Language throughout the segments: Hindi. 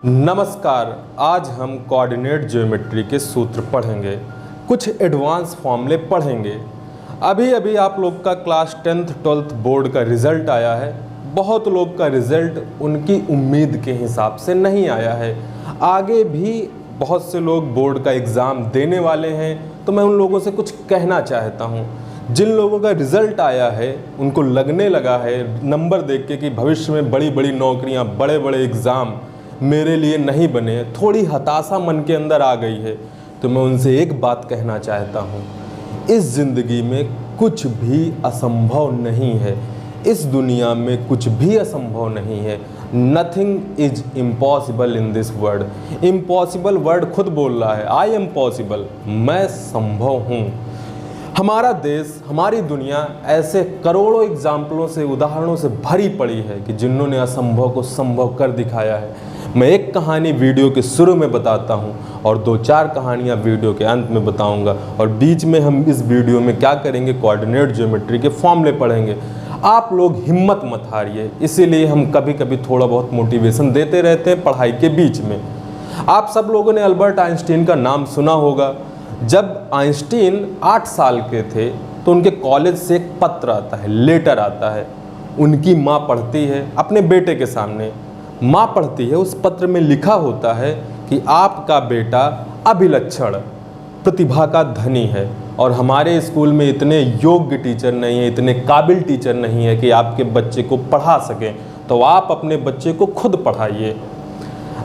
नमस्कार। आज हम कोऑर्डिनेट ज्योमेट्री के सूत्र पढ़ेंगे, कुछ एडवांस फॉर्मूले पढ़ेंगे। अभी अभी आप लोग का क्लास 10th 12th बोर्ड का रिज़ल्ट आया है। बहुत लोग का रिज़ल्ट उनकी उम्मीद के हिसाब से नहीं आया है। आगे भी बहुत से लोग बोर्ड का एग्ज़ाम देने वाले हैं, तो मैं उन लोगों से कुछ कहना चाहता हूँ। जिन लोगों का रिज़ल्ट आया है उनको लगने लगा है नंबर देख के कि भविष्य में बड़ी बड़ी नौकरियाँ, बड़े बड़े एग्ज़ाम मेरे लिए नहीं बने, थोड़ी हताशा मन के अंदर आ गई है, तो मैं उनसे एक बात कहना चाहता हूँ, इस ज़िंदगी में कुछ भी असंभव नहीं है। इस दुनिया में कुछ भी असंभव नहीं है। Nothing is impossible in this world. Impossible word खुद बोल रहा है, आई एम पॉसिबल, मैं संभव हूँ। हमारा देश, हमारी दुनिया ऐसे करोड़ों एग्जाम्पलों से, उदाहरणों से भरी पड़ी है कि जिन्होंने असंभव को संभव कर दिखाया है। मैं एक कहानी वीडियो के शुरू में बताता हूँ और 2-4 कहानियाँ वीडियो के अंत में बताऊँगा, और बीच में हम इस वीडियो में क्या करेंगे, कोऑर्डिनेट ज्योमेट्री के फॉर्मूले पढ़ेंगे। आप लोग हिम्मत मत हारिए, इसीलिए हम कभी कभी थोड़ा बहुत मोटिवेशन देते रहते हैं पढ़ाई के बीच में। आप सब लोगों ने अल्बर्ट आइंस्टीन का नाम सुना होगा। जब आइंस्टीन 8 साल के थे तो उनके कॉलेज से एक पत्र आता है, लेटर आता है। उनकी माँ पढ़ती है अपने बेटे के सामने। माँ पढ़ती है, उस पत्र में लिखा होता है कि आपका बेटा अभिलक्षण प्रतिभा का धनी है और हमारे स्कूल में इतने योग्य टीचर नहीं है, इतने काबिल टीचर नहीं है कि आपके बच्चे को पढ़ा सकें, तो आप अपने बच्चे को खुद पढ़ाइए।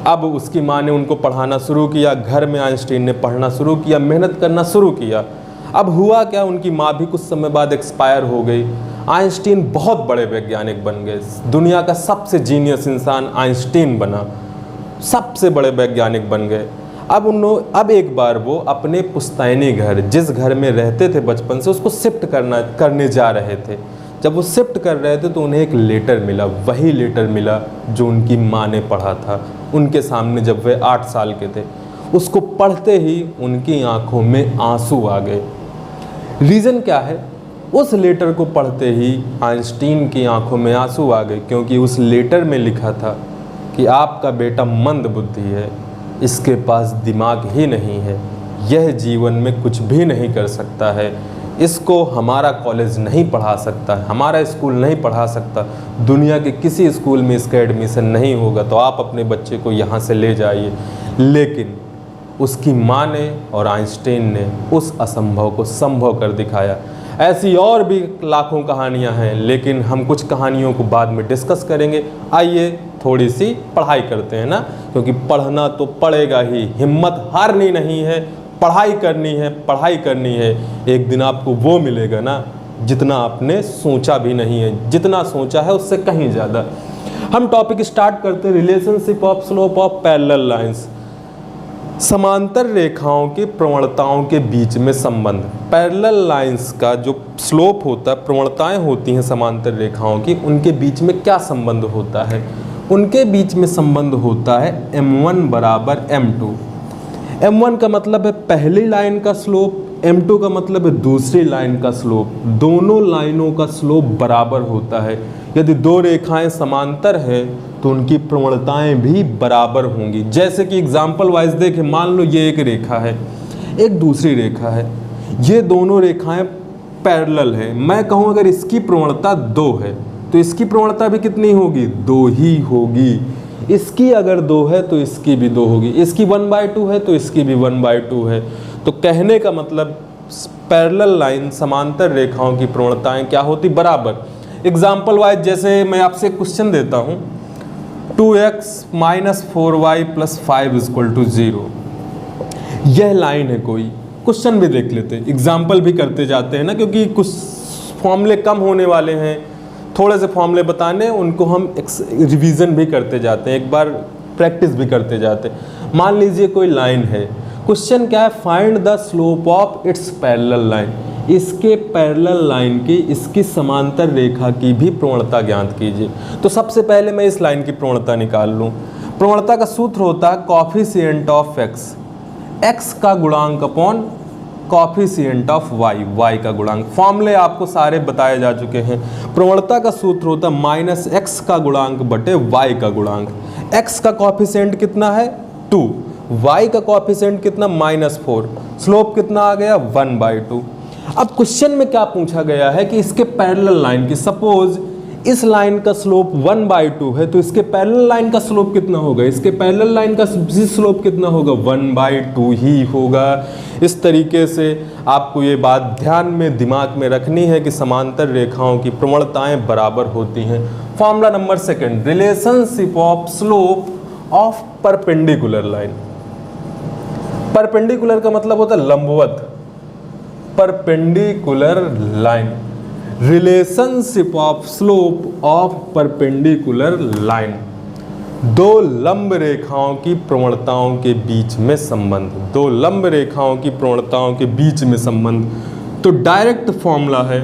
अब उसकी माँ ने उनको पढ़ाना शुरू किया, घर में आइंस्टीन ने पढ़ना शुरू किया, मेहनत करना शुरू किया। अब हुआ क्या, उनकी माँ भी कुछ समय बाद एक्सपायर हो गई। आइंस्टीन बहुत बड़े वैज्ञानिक बन गए। दुनिया का सबसे जीनियस इंसान आइंस्टीन बना, सबसे बड़े वैज्ञानिक बन गए। अब एक बार वो अपने पुश्तैनी घर, जिस घर में रहते थे बचपन से, उसको शिफ्ट करने जा रहे थे। जब वो शिफ्ट कर रहे थे तो उन्हें एक लेटर मिला, वही लेटर मिला जो उनकी माँ ने पढ़ा था उनके सामने जब वे 8 साल के थे। उसको पढ़ते ही उनकी आंखों में आंसू आ गए। रीज़न क्या है? उस लेटर को पढ़ते ही आइंस्टीन की आंखों में आंसू आ गए, क्योंकि उस लेटर में लिखा था कि आपका बेटा मंद बुद्धि है, इसके पास दिमाग ही नहीं है, यह जीवन में कुछ भी नहीं कर सकता है, इसको हमारा कॉलेज नहीं पढ़ा सकता है, हमारा स्कूल नहीं पढ़ा सकता, दुनिया के किसी स्कूल में इसका एडमिशन नहीं होगा, तो आप अपने बच्चे को यहाँ से ले जाइए। लेकिन उसकी माँ ने और आइंस्टीन ने उस असंभव को संभव कर दिखाया। ऐसी और भी लाखों कहानियाँ हैं, लेकिन हम कुछ कहानियों को बाद में डिस्कस करेंगे। आइए थोड़ी सी पढ़ाई करते हैं ना, क्योंकि पढ़ना तो पड़ेगा ही, हिम्मत हारनी नहीं है, पढ़ाई करनी है, पढ़ाई करनी है। एक दिन आपको वो मिलेगा ना जितना आपने सोचा भी नहीं है, जितना सोचा है उससे कहीं ज़्यादा। हम टॉपिक स्टार्ट करते हैं, relationship of slope of parallel lines. समांतर रेखाओं की प्रवणताओं के बीच में संबंध। पैरेलल लाइंस का जो स्लोप होता है, प्रवणताएं होती हैं समांतर रेखाओं की, उनके बीच में क्या संबंध होता है? उनके बीच में संबंध होता है m1 बराबर m2। m1 का मतलब है पहली लाइन का स्लोप, m2 का मतलब है दूसरी लाइन का स्लोप। दोनों लाइनों का स्लोप बराबर होता है। यदि दो रेखाएं समांतर हैं तो उनकी प्रवणताएं भी बराबर होंगी। जैसे कि एग्जाम्पल वाइज देखें, मान लो ये एक रेखा है, एक दूसरी रेखा है, ये दोनों रेखाएं पैरेलल हैं। मैं कहूँ अगर इसकी प्रवणता 2 है तो इसकी प्रवणता भी कितनी होगी? 2 ही होगी। इसकी अगर 2 है तो इसकी भी 2 होगी, इसकी 1/2 है तो इसकी भी 1/2 है। तो कहने का मतलब पैरेलल लाइन, समांतर रेखाओं की प्रवणताएं क्या होती? बराबर। एग्जाम्पल वाइज जैसे मैं आपसे क्वेश्चन देता हूँ, 2x - 4y + 5 = 0। यह लाइन है कोई। क्वेश्चन भी देख लेते हैं, एग्जाम्पल भी करते जाते हैं ना, क्योंकि कुछ फॉर्मूले कम होने वाले हैं, थोड़े से फॉर्मूले बताने, उनको हम रिवीजन भी करते जाते हैं, एक बार प्रैक्टिस भी करते जाते हैं। मान लीजिए कोई लाइन है, क्वेश्चन क्या है? Find the slope of its parallel line. इसके पैरेलल लाइन की, इसकी समांतर रेखा की भी प्रवणता ज्ञात कीजिए। तो सबसे पहले मैं इस लाइन की प्रवणता निकाल लूँ। प्रवणता का सूत्र होता है कॉफिशिएंट ऑफ x, x का गुणांक upon coefficient of y, y का गुणांक। फॉर्मूले आपको सारे बताए जा चुके हैं। प्रवणता का सूत्र होता है -x का गुणांक बटे y का गुणांक। x का कॉफिशिएंट कितना है 2, y का कॉफिशिएंट कितना -4, स्लोप कितना आ गया 1/2। अब क्वेश्चन में क्या पूछा गया है कि इसके पैरेलल लाइन की, सपोज इस लाइन का स्लोप 1/2 है तो इसके पैरेलल लाइन का स्लोप कितना होगा, इसके पैरेलल लाइन का स्लोप कितना होगा 1/2 ही होगा। इस तरीके से आपको ये बात ध्यान में दिमाग में रखनी है कि समांतर रेखाओं की प्रवणताएं बराबर होती हैं। Formula number 2, relationship of slope of perpendicular line. Perpendicular का मतलब होता है लंबवत, perpendicular line, relationship of slope of perpendicular line, दो लंब रेखाओं की प्रवणताओं के बीच में संबंध, दो लंब रेखाओं की प्रवणताओं के बीच में संबंध। तो डायरेक्ट फॉर्मूला है,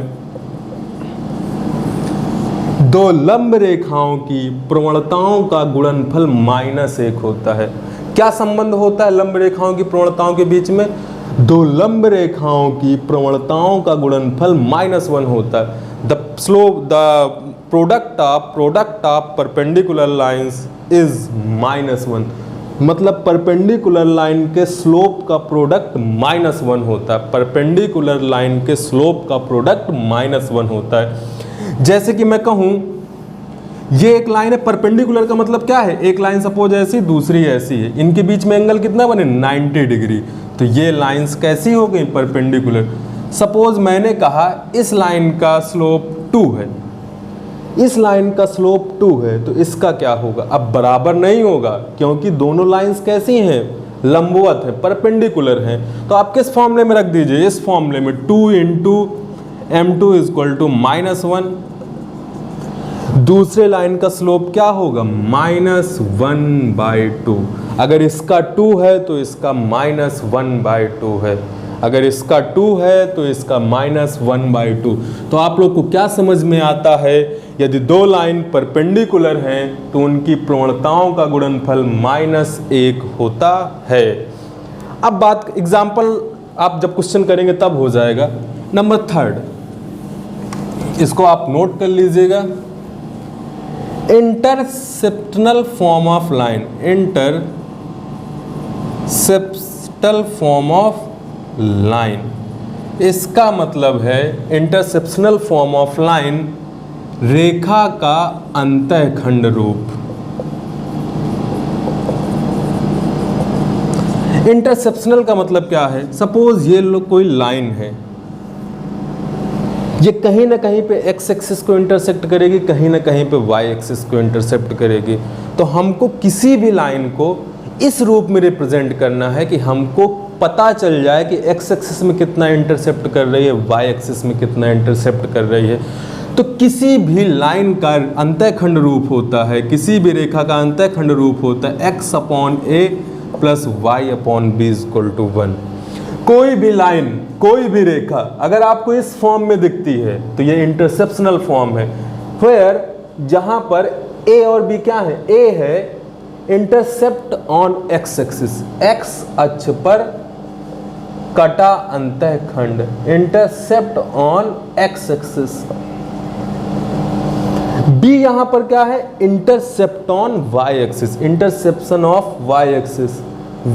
दो लंब रेखाओं की प्रवणताओं का गुणनफल -1 होता है। क्या संबंध होता है लंब रेखाओं की प्रवणताओं के बीच में? दो लंब रेखाओं की प्रवणताओं का गुणनफल -1 होता है। The slope, the product of perpendicular lines is -1, मतलब परपेंडिकुलर लाइन के स्लोप का प्रोडक्ट -1 होता है। परपेंडिकुलर लाइन के स्लोप का प्रोडक्ट -1 होता है। जैसे कि मैं कहूं ये एक लाइन है, परपेंडिकुलर का मतलब क्या है, एक लाइन सपोज ऐसी दूसरी ऐसी है, इनके बीच में एंगल कितना बने 90 डिग्री, तो ये लाइंस कैसी हो गई परपेंडिकुलर। सपोज मैंने कहा इस लाइन का स्लोप 2 है, इस लाइन का स्लोप 2 है, तो इसका क्या होगा, अब बराबर नहीं होगा क्योंकि दोनों लाइंस कैसी हैं, लंबवत है, परपेंडिकुलर हैं। तो आप किस फॉर्मूले में रख दीजिए, इस फॉर्मूले में 2 × m2 = -1। दूसरे लाइन का स्लोप क्या होगा -1/2। अगर इसका 2 है तो इसका -1/2 है, अगर इसका 2 है तो इसका -1/2। तो आप लोग को क्या समझ में आता है, यदि दो लाइन परपेंडिकुलर हैं तो उनकी प्रवणताओं का गुणनफल -1 होता है। अब बात एग्जाम्पल आप जब क्वेश्चन करेंगे तब हो जाएगा। नंबर 3, इसको आप नोट कर लीजिएगा, interceptional form of line, interceptional form of line, इसका मतलब है इंटरसेप्शनल फॉर्म ऑफ लाइन रेखा का अंतःखंड रूप। इंटरसेप्शनल का मतलब क्या है, सपोज ये कोई लाइन है, ये कहीं ना कहीं पे x एक्सिस को इंटरसेक्ट करेगी, कहीं ना कहीं पे y एक्सिस को इंटरसेप्ट करेगी। तो हमको किसी भी लाइन को इस रूप में रिप्रेजेंट करना है कि हमको पता चल जाए कि x एक्सिस में कितना इंटरसेप्ट कर रही है, y एक्सिस में कितना इंटरसेप्ट कर रही है। तो किसी भी लाइन का अंतःखंड रूप होता है, किसी भी रेखा का अंतःखंड रूप होता है x/a + y/b = 1। कोई भी लाइन, कोई भी रेखा अगर आपको इस फॉर्म में दिखती है तो ये इंटरसेप्शनल फॉर्म है, वेयर जहां पर a और b क्या है, a है intercept on x axis, x अक्ष पर कटा अंतःखंड, intercept on x axis. b यहां पर क्या है, intercept on y axis, interception of y axis,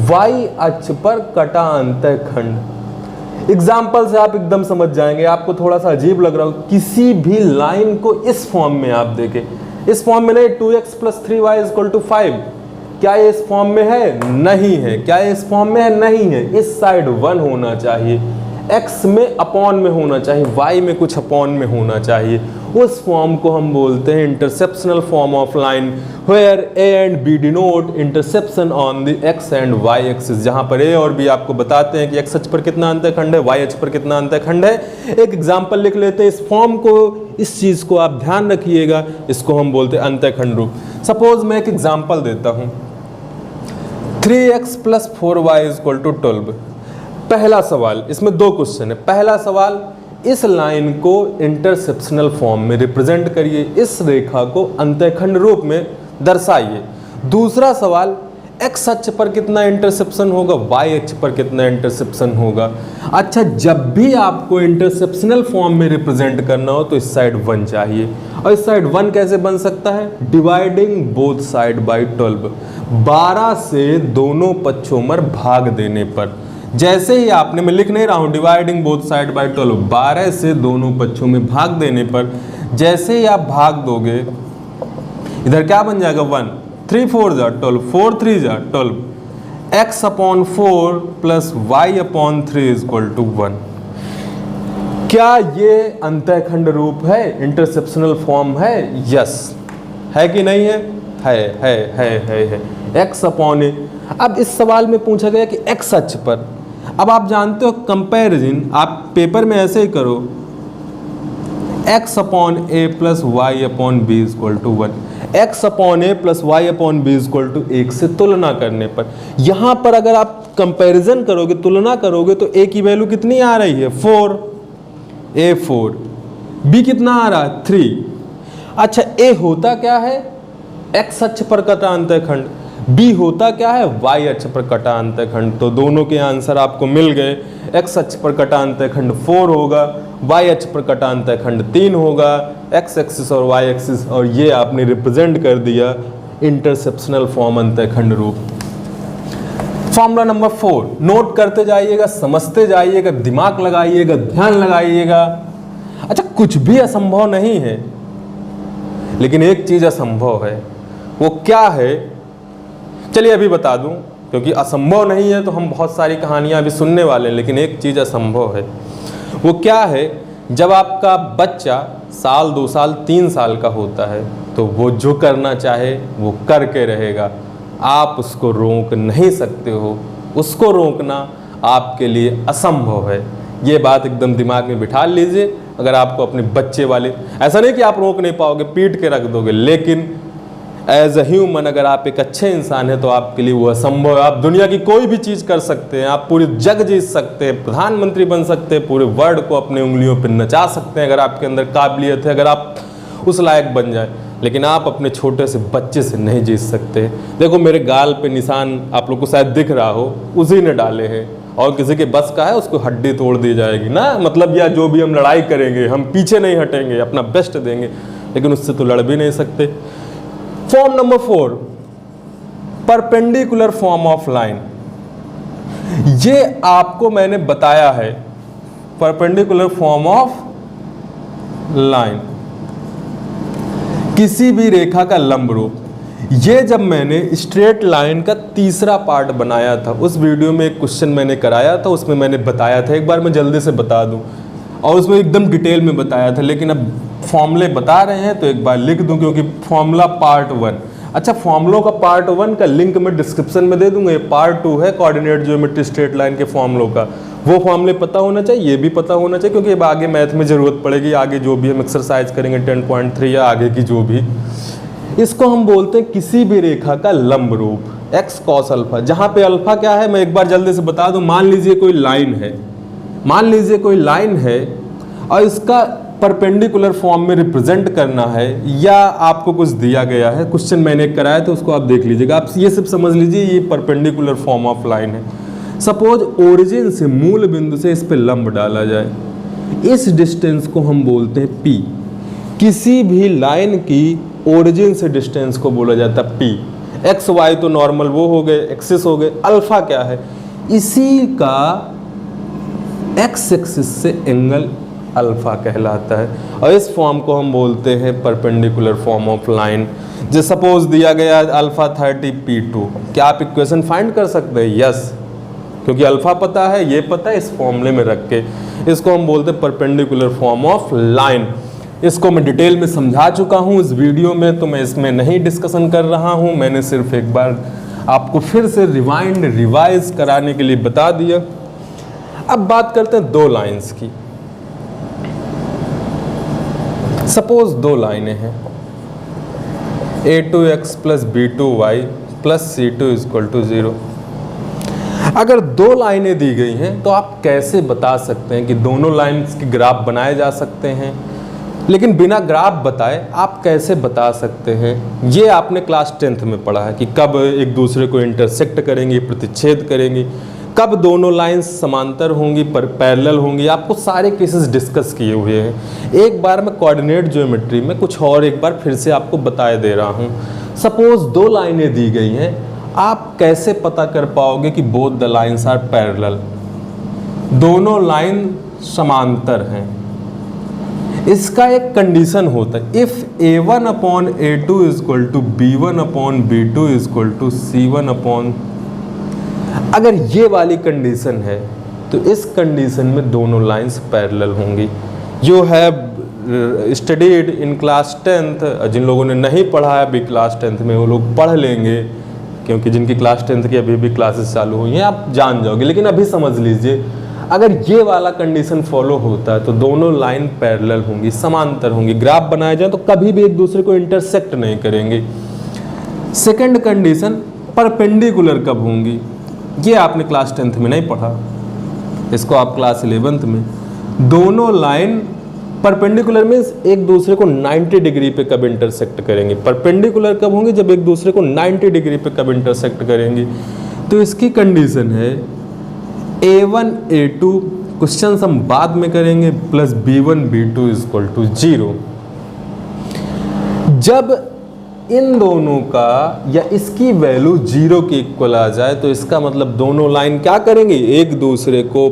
y अक्ष पर कटा अंतःखंड। एग्जाम्पल से आप एकदम समझ जाएंगे, आपको थोड़ा सा अजीब लग रहा हो, किसी भी लाइन को इस फॉर्म में आप देखें, इस फॉर्म में नहीं, 2x + 3y = 5, क्या ये इस फॉर्म में है, नहीं है। क्या ये इस फॉर्म में है, नहीं है। इस साइड 1 होना चाहिए, x में अपॉन में होना चाहिए, y में कुछ अपॉन में होना चाहिए। उस फॉर्म को हम बोलते हैं interceptional form of line, where a and b denote interception on the x and y axis, जहां पर a और b आपको बताते हैं कि x अक्ष पर कितना अंतःखंड है, y अक्ष पर कितना अंतःखंड है। एक एग्जांपल लिख लेते हैं, इस फॉर्म को, इस चीज को आप ध्यान रखिएगा, इसको हम बोलते हैं अंतःखंड रूप। सपोज मैं एक एग्जांपल देता हूं, 3x + 4y = 12। पहला सवाल, इसमें 2 क्वेश्चन है। पहला सवाल, इस लाइन को इंटरसेप्शनल फॉर्म में रिप्रेजेंट करिए, इस रेखा को अंतःखंड रूप में दर्शाइए। दूसरा सवाल, एक्स अक्ष पर कितना इंटरसेप्शन होगा, वाई अक्ष पर कितना इंटरसेप्शन होगा। अच्छा, जब भी आपको इंटरसेप्शनल फॉर्म में रिप्रेजेंट करना हो तो इस साइड 1 चाहिए, और इस साइड 1 कैसे बन सकता है, डिवाइडिंग बोथ साइड बाई 12, 12 से दोनों पक्षों में भाग देने पर। जैसे ही आपने, मैं लिख नहीं रहा हूँ, डिवाइडिंग बोथ साइड बाई 12, 12 से दोनों पक्षों में भाग देने पर, जैसे ही आप भाग दोगे इधर क्या बन जाएगा 1, 3 4 जा 12, 4 3 जा 12, x upon 4 plus y upon 3 equal to 1। क्या ये अंतःखंड रूप है, इंटरसेप्शनल फॉर्म है? यस है कि नहीं है? है। x अपॉन ए। अब इस सवाल में पूछा गया कि x अक्ष पर, अब आप जानते हो कंपैरिजन आप पेपर में ऐसे ही करो, x upon A plus y upon B equal to 1, x upon A plus y upon B equal to 1 से तुलना करने पर, यहाँ पर अगर आप कंपैरिजन करोगे, तुलना करोगे तो a की वैल्यू कितनी आ रही है 4, a 4, b कितना आ रहा है 3। अच्छा, a होता क्या है, x अक्ष पर कटा अंतःखंड, b होता क्या है, y अक्ष पर कटा अंतःखंड। तो दोनों के आंसर आपको मिल गए, x अक्ष पर कटा अंतःखंड 4 होगा, y अक्ष पर कटा अंतःखंड 3 होगा, x एक्सिस और y एक्सिस, और ये आपने रिप्रेजेंट कर दिया इंटरसेप्शनल फॉर्म अंतःखंड रूप। फॉर्मूला नंबर 4 नोट करते जाइएगा, समझते जाइएगा, दिमाग लगाइएगा, ध्यान लगाइएगा। अच्छा, कुछ भी असंभव नहीं है, लेकिन एक चीज असंभव है, वो क्या है चलिए अभी बता दूं, क्योंकि असंभव नहीं है तो हम बहुत सारी कहानियां अभी सुनने वाले हैं, लेकिन एक चीज असंभव है। वो क्या है, जब आपका बच्चा साल 2 साल 3 साल का होता है तो वो जो करना चाहे वो करके रहेगा, आप उसको रोक नहीं सकते हो, उसको रोकना आपके लिए असंभव है। ये बात एकदम दिमाग में बिठा लीजिए। अगर आपको अपने बच्चे वाले, ऐसा नहीं कि आप रोक नहीं पाओगे, पीट के रख दोगे, लेकिन एज अ ह्यूमन अगर आप एक अच्छे इंसान हैं तो आपके लिए वो असंभव है। आप दुनिया की कोई भी चीज़ कर सकते हैं, आप पूरे जग जीत सकते हैं, प्रधानमंत्री बन सकते हैं, पूरे वर्ल्ड को अपने उंगलियों पर नचा सकते हैं अगर आपके अंदर काबिलियत है, अगर आप उस लायक बन जाए, लेकिन आप अपने छोटे से बच्चे से नहीं जीत सकते। देखो मेरे गाल पे निशान आप लोग को शायद दिख रहा हो, उसी ने डाले हैं, और किसी के बस का है उसको हड्डी तोड़ दी जाएगी ना, मतलब या जो भी हम लड़ाई करेंगे हम पीछे नहीं हटेंगे, अपना बेस्ट देंगे, लेकिन उससे तो लड़ भी नहीं सकते। Form number 4 perpendicular form of line, ये आपको मैंने बताया है परपेंडिकुलर फॉर्म ऑफ लाइन, किसी भी रेखा का लंब रूप। ये जब मैंने स्ट्रेट लाइन का तीसरा पार्ट बनाया था, उस वीडियो में एक क्वेश्चन मैंने कराया था, उसमें मैंने बताया था, एक बार मैं जल्दी से बता दूं, और उसमें एकदम डिटेल में बताया था, लेकिन अब फॉर्मूले बता रहे हैं तो एक बार लिख दूं, क्योंकि फॉर्मूला पार्ट 1, अच्छा फॉर्मूलों का पार्ट 1 का लिंक मैं डिस्क्रिप्शन में दे दूंगा। ये पार्ट 2 है कोऑर्डिनेट ज्योमेट्री स्ट्रेट लाइन के फॉर्मूलों का, वो फॉर्मूले पता होना चाहिए, ये भी पता होना चाहिए, क्योंकि अब आगे मैथ में ज़रूरत पड़ेगी, आगे जो भी हम एक्सरसाइज करेंगे 10.3 या आगे की जो भी, इसको हम बोलते हैं किसी भी रेखा का लंब रूप एक्स कॉस अल्फा, जहाँ पे अल्फा क्या है मैं एक बार जल्दी से बता दूं। मान लीजिए कोई लाइन है, मान लीजिए कोई लाइन है और इसका परपेंडिकुलर फॉर्म में रिप्रेजेंट करना है, या आपको कुछ दिया गया है, क्वेश्चन मैंने कराया तो उसको आप देख लीजिएगा, आप ये सब समझ लीजिए ये परपेंडिकुलर फॉर्म ऑफ लाइन है। सपोज ओरिजिन से, मूल बिंदु से इस पे लंब डाला जाए, इस डिस्टेंस को हम बोलते हैं पी। किसी भी लाइन की ओरिजिन से डिस्टेंस को बोला जाता है पी। एक्स वाई तो नॉर्मल वो हो गए, एक्सिस हो गए, अल्फा क्या है, इसी का एक्स एक्सिस से एंगल अल्फा कहलाता है, और इस फॉर्म को हम बोलते हैं परपेंडिकुलर फॉर्म ऑफ लाइन। जो सपोज दिया गया अल्फा 30 P2, क्या आप इक्वेशन फाइंड कर सकते हैं? यस, क्योंकि अल्फा पता है, ये पता है, इस फॉर्मूले में रख के इसको हम बोलते हैं परपेंडिकुलर फॉर्म ऑफ लाइन। इसको मैं डिटेल में समझा चुका हूँ इस वीडियो में, तो मैं इसमें नहीं डिस्कशन कर रहा हूँ, मैंने सिर्फ एक बार आपको फिर से रिवाइज कराने के लिए बता दिया। अब बात करते हैं दो लाइंस की। सपोज दो लाइनें हैं, a2x plus b2y plus c2 equal to 0। अगर दो लाइनें दी गई हैं तो आप कैसे बता सकते हैं कि दोनों लाइंस के ग्राफ बनाए जा सकते हैं? लेकिन बिना ग्राफ बताए आप कैसे बता सकते हैं? ये आपने क्लास 10th में पढ़ा है कि कब एक दूसरे को इंटरसेक्ट करेंगी, प्रतिच्छेद करेंगी, कब दोनों लाइंस समांतर होंगी, पैरेलल होंगी, आपको सारे केसेस डिस्कस किए हुए हैं। एक बार मैं कोऑर्डिनेट ज्योमेट्री में कुछ और एक बार फिर से आपको बताए दे रहा हूँ। सपोज दो लाइनें दी गई हैं, आप कैसे पता कर पाओगे कि both the lines are parallel? दोनों लाइन समांतर हैं। इसका एक कंडीशन होता है, if a1 upon a2 equal to b1 upon b2 equal to c1 upon, अगर ये वाली कंडीशन है तो इस कंडीशन में दोनों लाइंस पैरेलल होंगी। You have studied in class 10th, जिन लोगों ने नहीं पढ़ा है अभी क्लास 10th में वो लोग पढ़ लेंगे, क्योंकि जिनकी क्लास 10th की अभी भी क्लासेस चालू हुई हैं आप जान जाओगे। लेकिन अभी समझ लीजिए, अगर ये वाला कंडीशन फॉलो होता है तो दोनों लाइन पैरेलल होंगी, समांतर होंगी। ग्राफ बनाए जाए तो कभी भी एक दूसरे को इंटरसेक्ट नहीं करेंगे। सेकंड कंडीशन, परपेंडिकुलर कब होंगी? ये आपने क्लास 10th में नहीं पढ़ा, इसको आप क्लास 11th में। दोनों लाइन परपेंडिकुलर मीन्स एक दूसरे को 90 डिग्री पे कब इंटरसेक्ट करेंगे। परपेंडिकुलर कब होंगे? जब एक दूसरे को 90 डिग्री पे कब इंटरसेक्ट करेंगे। तो इसकी कंडीशन है a1 a2, क्वेश्चन हम बाद में करेंगे, plus b1 b2 equal to 0। जब इन दोनों का या इसकी वैल्यू 0 के इक्वल आ जाए तो इसका मतलब दोनों लाइन क्या करेंगी? एक दूसरे को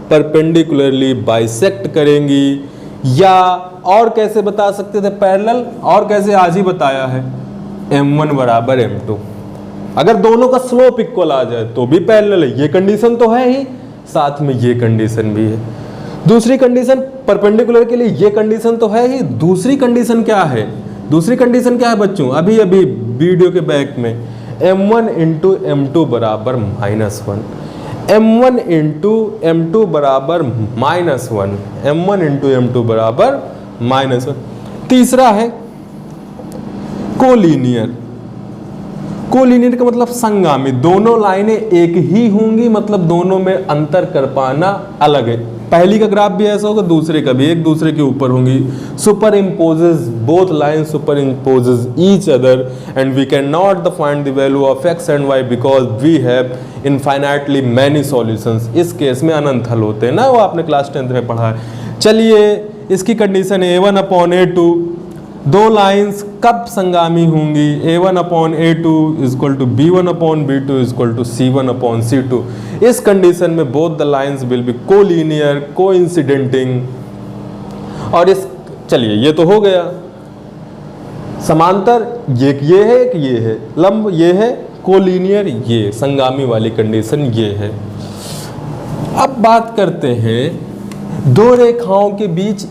परपेंडिकुलरली बाइसेक्ट करेंगी। या और कैसे बता सकते थे पैरेलल? और कैसे? आज ही बताया है, m1 बराबर m2। अगर दोनों का स्लोप इक्वल आ जाए तो भी पैरेलल है, ये कंडीशन तो है ही, साथ में ये कंडीशन भी है। दूसरी कंडीशन परपेंडिकुलर के लिए ये कंडीशन तो है ही। दूसरी कंडीशन क्या है? दूसरी कंडीशन क्या है बच्चों? अभी अभी वीडियो के बैक में m1 इंटू m2 बराबर -1, m1 इंटू m2 बराबर -1, m1 इंटू m2 बराबर -1। तीसरा है कोलिनियर। कोलिनियर का मतलब संगामी, दोनों लाइनें एक ही होंगी, मतलब दोनों में अंतर कर पाना अलग है। पहली का ग्राफ भी ऐसा होगा, दूसरे का भी एक दूसरे के ऊपर होंगी। Superimposes, both line superimposes each other and we can not find the value of x and y because we have infinitely many solutions. इस केस में अनंत हल होते हैं ना, वो आपने क्लास 10th में पढ़ा है। चलिए इसकी कंडीशन है a1 अपॉन a2, दो लाइंस कब संगामी होंगी? a1 upon a2 equal to b1 upon b2 equal to c1 upon c2। इस कंडीशन में both the lines will be collinear, coinciding. और इस, चलिए ये तो हो गया समांतर, ये है कि ये है लंब, ये है कोलिनियर, ये संगामी वाली कंडीशन ये है। अब बात करते हैं दो रेखाओं के बीच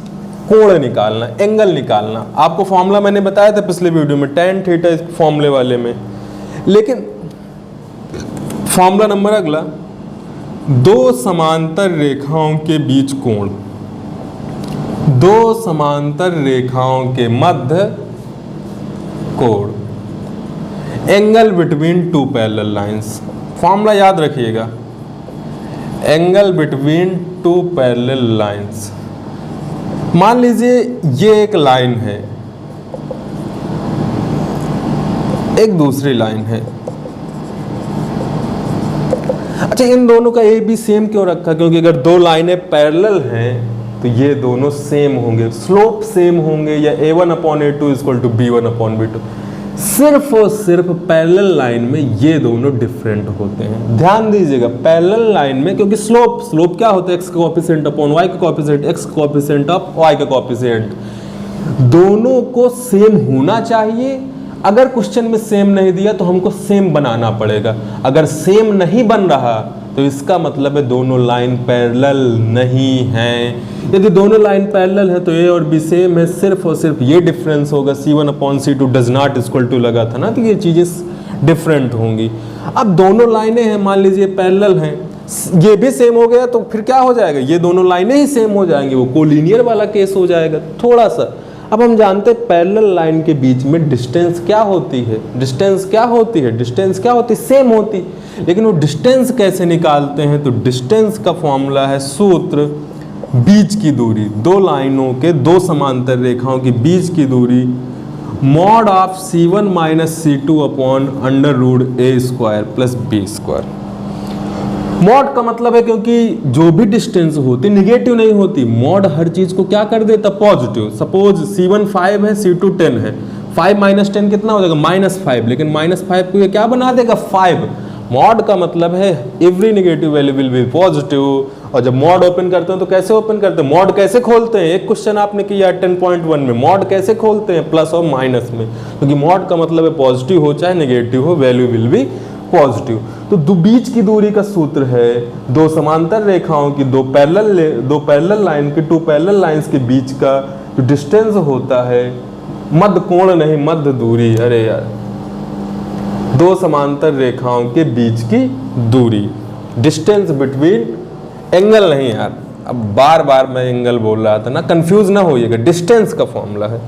कोण निकालना, एंगल निकालना। आपको फॉर्मूला मैंने बताया था पिछले वीडियो में, tan थीटा इस फॉर्मूले वाले में। लेकिन फॉर्मूला नंबर अगला, दो समांतर रेखाओं के बीच कोण, दो समांतर रेखाओं के मध्य कोण, angle between two parallel lines. Formula याद रखिएगा, angle between two parallel lines. मान लीजिए ये एक लाइन है, एक दूसरी लाइन है। अच्छा, इन दोनों का ए बी सेम क्यों रखा? क्योंकि अगर दो लाइनें पैरेलल हैं तो ये दोनों सेम होंगे, स्लोप सेम होंगे, या a1 upon a2 equal to b1 upon b2। सिर्फ और सिर्फ पैरेलल लाइन में ये दोनों डिफरेंट होते हैं। ध्यान दीजिएगा, पैरेलल लाइन में, क्योंकि स्लोप क्या होता है? x का कोएफिशिएंट अपॉन y का कोएफिशिएंट, x का कोएफिशिएंट ऑफ y का कोएफिशिएंट। दोनों को सेम होना चाहिए। अगर क्वेश्चन में सेम नहीं दिया तो हमको सेम बनाना पड़ेगा। अगर सेम नहीं बन रहा तो इसका मतलब है दोनों लाइन पैरेलल नहीं हैं। यदि दोनों लाइन पैरेलल है तो ए और बी सेम है, सिर्फ और सिर्फ ये डिफरेंस होगा। c1 upon c2 does not equal to लगा था ना, तो ये चीजें डिफरेंट होंगी। अब दोनों लाइनें हैं, मान लीजिए पैरेलल हैं, ये भी सेम हो गया तो फिर क्या हो जाएगा? ये दोनों लाइनें ही सेम हो जाएंगी, वो कोलिनियर वाला केस हो जाएगा थोड़ा सा। अब हम जानते हैं पैरेलल लाइन के बीच में डिस्टेंस क्या होती है? डिस्टेंस क्या होती है? डिस्टेंस क्या होती है? सेम होती। लेकिन वो डिस्टेंस कैसे निकालते हैं? तो डिस्टेंस का फॉर्मूला है सूत्र बीच की दूरी, दो लाइनों के दो समांतर रेखाओं के बीच की दूरी mod of C1 minus C2 upon under root A square plus B square. Mod का मतलब है क्योंकि जो भी डिस्टेंस होती नेगेटिव नहीं होती, मॉड हर चीज को क्या कर देता पॉजिटिव। सपोज C1 5 है C2 10 है, 5 माइनस 10 कितना हो जाएगा -5, लेकिन -5 को ये क्या बना देगा 5। मॉड का मतलब है every negative value will be positive. और जब मॉड ओपन करते हैं तो कैसे ओपन करते हैं, मॉड कैसे खोलते हैं, एक क्वेश्चन आपने किया 10.1 में, मॉड कैसे खोलते हैं प्लस और माइनस में, क्योंकि मॉड का मतलब है पॉजिटिव हो चाहे नेगेटिव हो, वैल्यू विल बी पॉजिटिव। तो बीच की दूरी का सूत्र है दो समांतर रेखाओं की दो पैरेलल लाइन के टू पैरेलल लाइंस के बीच का जो डिस्टेंस होता है, मध्य कोण नहीं मध्य दूरी, अरे यार, दो समांतर रेखाओं के बीच की दूरी, डिस्टेंस बिटवीन, एंगल नहीं यार, अब बार बार मैं एंगल बोल रहा था ना, कंफ्यूज ना होइएगा, डिस्टेंस का फॉर्मूला है।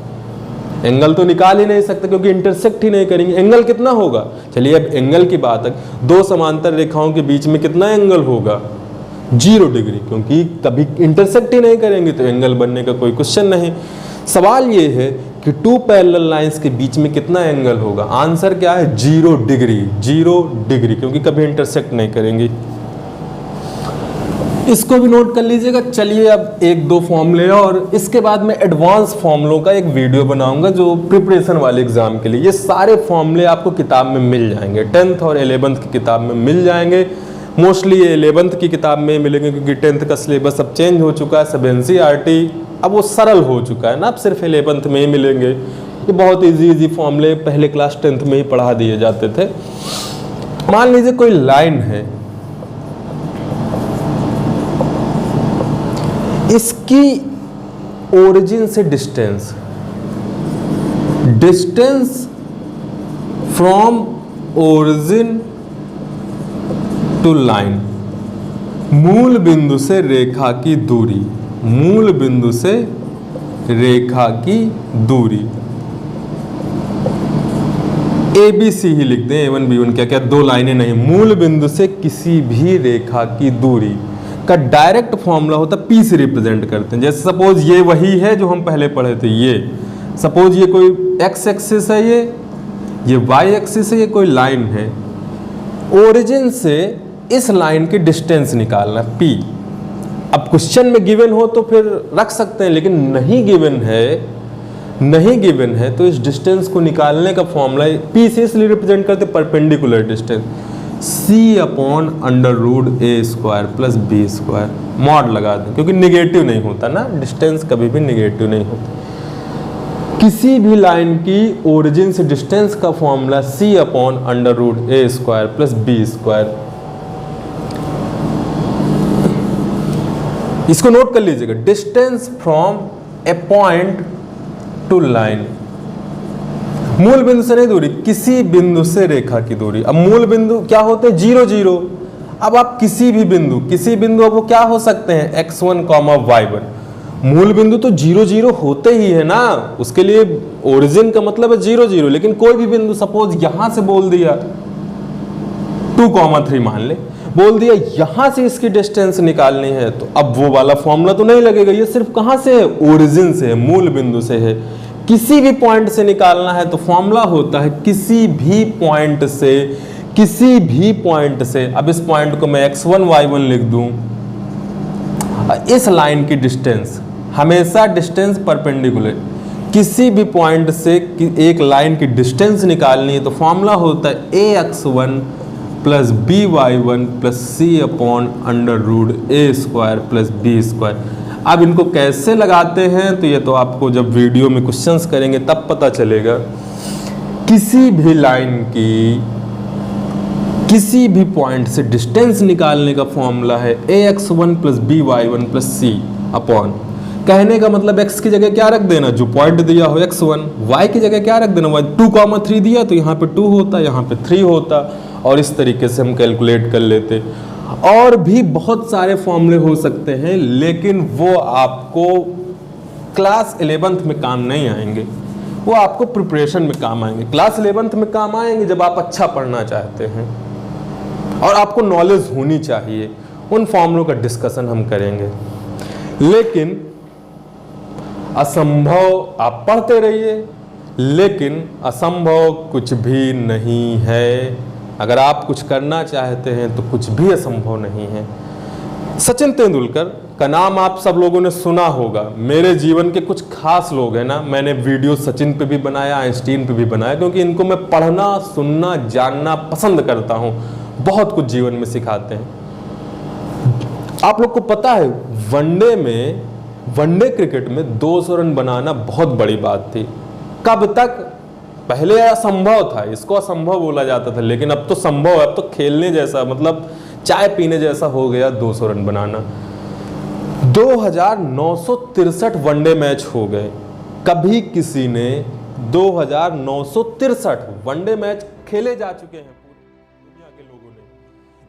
एंगल तो निकाल ही नहीं सकते क्योंकि इंटरसेक्ट ही नहीं करेंगे, एंगल कितना होगा, चलिए अब एंगल की बात है, दो समांतर रेखाओं के बीच में कितना एंगल होगा 0 डिग्री, क्योंकि कभी इंटरसेक्ट ही नहीं करेंगे तो एंगल बनने का कोई क्वेश्चन नहीं। सवाल ये है कि टू पैरेलल लाइंस के बीच में कितना एंगल होगा, आंसर क्या है 0 डिग्री, 0 डिग्री, क्योंकि कभी इंटरसेक्ट नहीं करेंगे। इसको भी नोट कर लीजिएगा। चलिए अब एक दो फॉर्मूले और इसके बाद मैं एडवांस फॉर्मूलों का एक वीडियो बनाऊंगा जो प्रिपरेशन वाले एग्जाम के लिए। ये सारे फॉर्मूले आपको किताब में मिल जाएंगे, 10th और 11th की किताब में मिल जाएंगे। मोस्टली ये 11th की किताब में मिलेंगे क्योंकि 10th का सिलेबस अब चेंज हो चुका है, सब NCERT अब वो सरल हो चुका है ना, अब सिर्फ 11th में ही मिलेंगे। ये बहुत इजी फॉर्मूले पहले क्लास 10th में ही पढ़ा दिए जाते थे। मान लीजिए कोई लाइन है, इसकी ओरिजिन से distance from origin to line, मूल बिंदु से रेखा की दूरी, मूल बिंदु से रेखा की दूरी, ABC ही लिख दें, A1 B1 क्या क्या, दो लाइनें नहीं, मूल बिंदु से किसी भी रेखा की दूरी का डायरेक्ट फॉर्मूला होता है P से रिप्रेजेंट करते हैं। जैसे सपोज ये वही है जो हम पहले पढ़े थे, ये सपोज ये कोई X एक्सिस है, ये Y एक्सिस है, ये कोई लाइन है, ओरिजिन से इस लाइन की डिस्टेंस निकालना P। अब क्वेश्चन में गिवन हो तो फिर रख सकते हैं, लेकिन नहीं गिवन है तो इस डिस्टेंस को निकालने का फॉर्मूला P से इसलिए रिप्रेजेंट करते perpendicular distance, C upon under root A square plus B square, mod लगा दें क्योंकि निगेटिव नहीं होता ना, डिस्टेंस कभी भी निगेटिव नहीं होता। किसी भी लाइन की ओरिजिन से डिस्टेंस का formula C upon under root A square plus B square. इसको नोट कर लीजिएगा, distance from a point to line, मूल बिंदु से नहीं दूरी, किसी बिंदु से रेखा की दूरी। अब मूल बिंदु क्या होते हैं 0 0। अब आप किसी बिंदु अब वो क्या हो सकते हैं x1, y1, मूल बिंदु तो 0 0 होते ही है ना, उसके लिए ओरिजिन का मतलब है 0 0, लेकिन कोई भी बिंदु सपोज यहां से बोल दिया 2, 3 मान ले, बोल दिया यहां से इसकी डिस्टेंस निकालनी है, तो अब वो वाला फॉर्मूला तो नहीं लगेगा, ये सिर्फ कहां से है, ओरिजिन से है, मूल बिंदु से है। किसी भी पॉइंट से निकालना है तो फॉर्मूला होता है किसी भी पॉइंट से, अब इस पॉइंट को मैं x1 y1 लिख दूं, इस लाइन की डिस्टेंस, हमेशा डिस्टेंस परपेंडिकुलर, किसी भी पॉइंट से एक लाइन की डिस्टेंस निकालनी है तो फॉर्मूला होता है ax1 plus by1 plus c upon under root A square plus B square. अब इनको कैसे लगाते हैं तो ये तो आपको जब वीडियो में क्वेश्चंस करेंगे तब पता चलेगा। किसी भी लाइन की किसी भी पॉइंट से डिस्टेंस निकालने का फॉर्मूला है ax1 plus by1 plus c upon, कहने का मतलब x की जगह क्या रख देना, जो पॉइंट दिया हो x1, y की जगह क्या रख देना, y 2, 3 दिया तो यहाँ पे 2 होता, यहाँ पे 3 होता, और इस तरीके से हम कैलकुलेट कर लेते। और भी बहुत सारे फॉर्मूले हो सकते हैं, लेकिन वो आपको क्लास 11th में काम नहीं आएंगे, वो आपको प्रिपरेशन में काम आएंगे। क्लास 11th में काम आएंगे जब आप अच्छा पढ़ना चाहते हैं और आपको नॉलेज होनी चाहिए, उन फॉर्मूलों का डिस्कशन हम करेंगे। लेकिन असंभव आप पढ़ते रहिए, लेकिन असंभव कुछ भी नहीं है। अगर आप कुछ करना चाहते हैं तो कुछ भी असंभव नहीं है। सचिन तेंदुलकर का नाम आप सब लोगों ने सुना होगा। मेरे जीवन के कुछ खास लोग हैं ना, मैंने वीडियो सचिन पे भी बनाया, आइंस्टीन पे भी बनाया, क्योंकि इनको मैं पढ़ना, सुनना, जानना पसंद करता हूं। बहुत कुछ जीवन में सिखाते हैं। आप लोग को पता है वनडे क्रिकेट में 200 रन बनाना बहुत बड़ी बात थी। कब तक? पहले असंभव था, इसको असंभव बोला जाता था, लेकिन अब तो संभव है। अब तो खेलने जैसा, मतलब चाय पीने जैसा हो गया 200 रन बनाना। 2963 वनडे मैच हो गए। कभी किसी ने 2963 वनडे मैच खेले जा चुके हैं पूरी दुनिया के लोगों ने,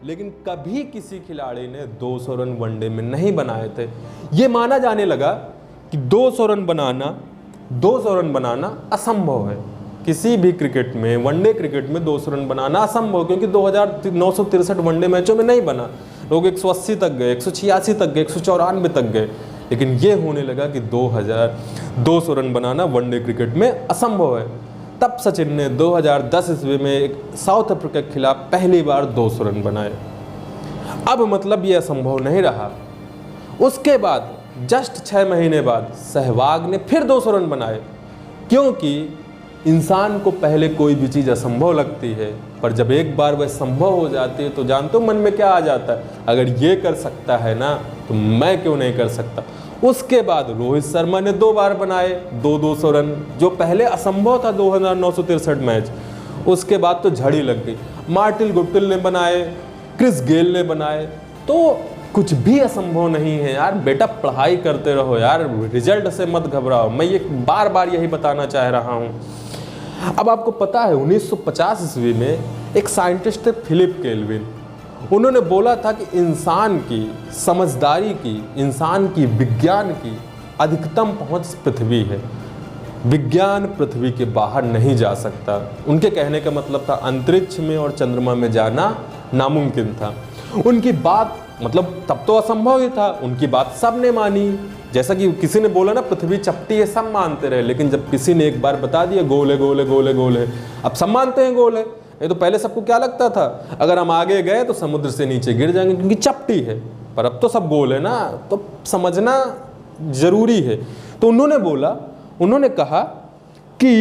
लेकिन कभी किसी खिलाड़ी ने 200 रन वनडे में नहीं बनाए थे। ये माना जाने लगा कि 200 रन बनाना असंभव है। किसी भी क्रिकेट में, वनडे क्रिकेट में 200 रन बनाना असंभव, क्योंकि 2963 वनडे मैचों में नहीं बना। लोग 180 तक गए, 186 तक गए, 194 तक गए, लेकिन ये होने लगा कि 200 रन बनाना वनडे क्रिकेट में असंभव है। तब सचिन ने 2010 ईस्वी में एक साउथ अफ्रीका के खिलाफ पहली बार 200 रन बनाए। अब मतलब ये असंभव नहीं रहा। उसके बाद जस्ट 6 महीने बाद सहवाग ने फिर 200 रन बनाए, क्योंकि इंसान को पहले कोई भी चीज़ असंभव लगती है, पर जब एक बार वह संभव हो जाती है तो जानते हो मन में क्या आ जाता है? अगर ये कर सकता है ना, तो मैं क्यों नहीं कर सकता। उसके बाद रोहित शर्मा ने 2 बार बनाए 200 रन, जो पहले असंभव था 2963 मैच। उसके बाद तो झड़ी लग गई। मार्टिन गुप्टिल ने बनाए, क्रिस गेल ने बनाए। तो कुछ भी असंभव नहीं है यार। बेटा पढ़ाई करते रहो यार, रिजल्ट से मत घबराओ। मैं ये बार बार यही बताना चाह रहा हूँ। अब आपको पता है 1950 ईस्वी में एक साइंटिस्ट थे फिलिप केल्विन। उन्होंने बोला था कि इंसान की समझदारी की, इंसान की विज्ञान की अधिकतम पहुंच पृथ्वी है। विज्ञान पृथ्वी के बाहर नहीं जा सकता। उनके कहने का मतलब था अंतरिक्ष में और चंद्रमा में जाना नामुमकिन था। उनकी बात मतलब तब तो असंभव ही था, उनकी बात सब ने मानी। जैसा कि किसी ने बोला ना पृथ्वी चपटी है, सब मानते रहे, लेकिन जब किसी ने एक बार बता दिया गोल है, गोल है, गोल है, गोल है, अब सब मानते हैं गोल है। ये तो पहले सबको क्या लगता था, अगर हम आगे गए तो समुद्र से नीचे गिर जाएंगे क्योंकि चपटी है, पर अब तो सब गोल है ना, तो समझना जरूरी है। तो उन्होंने कहा कि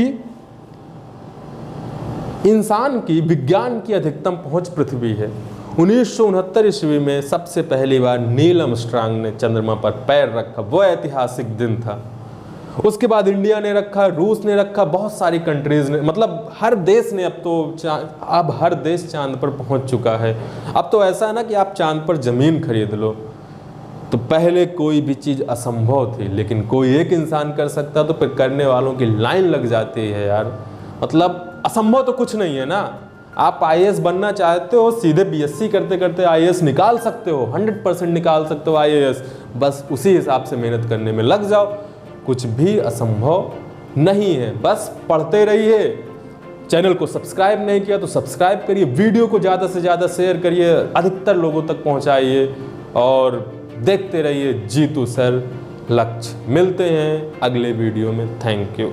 इंसान की विज्ञान की अधिकतम पहुंच पृथ्वी है। 1969 ईस्वी में सबसे पहली बार नील आर्मस्ट्रांग ने चंद्रमा पर पैर रखा, वो ऐतिहासिक दिन था। उसके बाद इंडिया ने रखा, रूस ने रखा, बहुत सारी कंट्रीज ने, मतलब हर देश ने अब हर देश चांद पर पहुंच चुका है। अब तो ऐसा है ना कि आप चांद पर जमीन खरीद लो। तो पहले कोई भी चीज़ असंभव थी, लेकिन कोई एक इंसान कर सकता तो फिर करने वालों की लाइन लग जाती है यार। मतलब असंभव तो कुछ नहीं है ना। आप IAS बनना चाहते हो, सीधे BSc करते करते IAS निकाल सकते हो, 100% निकाल सकते हो IAS। बस उसी हिसाब से मेहनत करने में लग जाओ। कुछ भी असंभव नहीं है, बस पढ़ते रहिए। चैनल को सब्सक्राइब नहीं किया तो सब्सक्राइब करिए, वीडियो को ज़्यादा से ज़्यादा शेयर करिए, अधिकतर लोगों तक पहुँचाइए और देखते रहिए जीतू सर लक्ष्य। मिलते हैं अगले वीडियो में। Thank you.